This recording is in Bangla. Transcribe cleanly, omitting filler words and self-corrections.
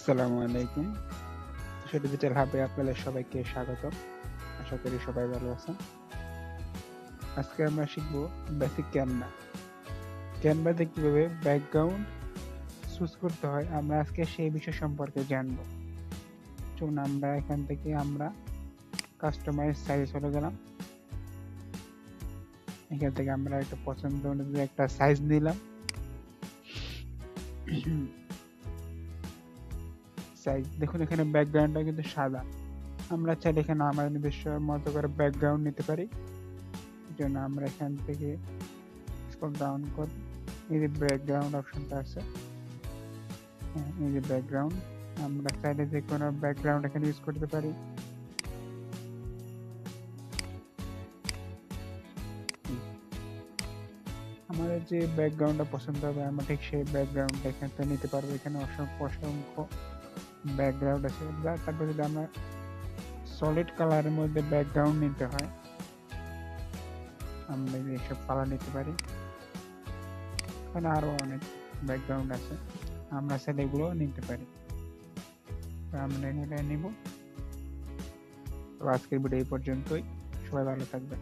আসসালামু আলাইকুম। ডিজিটাল হাবে আপনাদের সবাইকে স্বাগত। আশা করি সবাই ভালো আছেন। আজকে আমরা শিখব বেসিক ক্যানভা। ক্যানভাতে কিভাবে ব্যাকগ্রাউন্ড চুজ করতে হয় আমরা আজকে সেই বিষয় সম্পর্কে জানব। চলুন আমরা এখান থেকে কাস্টমাইজ সাইজ চলে গেলাম। এখান থেকে আমরা একটা পছন্দ অনুযায়ী একটা সাইজ নিলাম। সাইজ দেখুন এখানে ব্যাকগ্রাউন্ডটা কিন্তু সাদা। আমরা চাইলে এখানে আমাদের নিজস্ব মতো করে ব্যাকগ্রাউন্ড নিতে পারি। জন্য আমরা এখান থেকে স্ক্রল ডাউন করি। এই যে ব্যাকগ্রাউন্ড অপশনটা আছে, এই যে ব্যাকগ্রাউন্ড, আমরা চাইলে যে কোনো ব্যাকগ্রাউন্ড এখানে ইউজ করতে পারি। আমাদের যে ব্যাকগ্রাউন্ডটা পছন্দ হবে আমরা ঠিক সেই ব্যাকগ্রাউন্ডটা এখান থেকে নিতে পারবো। এখানে অসংখ্য ব্যাকগ্রাউন্ড আছে। তারপর যদি আমরা সলিড কালারের মধ্যে ব্যাকগ্রাউন্ড নিতে হয় আমরা এইসব কালার নিতে পারি। এখানে আরো অনেক ব্যাকগ্রাউন্ড আছে, আমরা চাইলে এগুলো নিতে পারি। আমরা এগুলো নিব। তো আজকের ভিডিও এই পর্যন্তই। সবাই ভালো থাকবেন।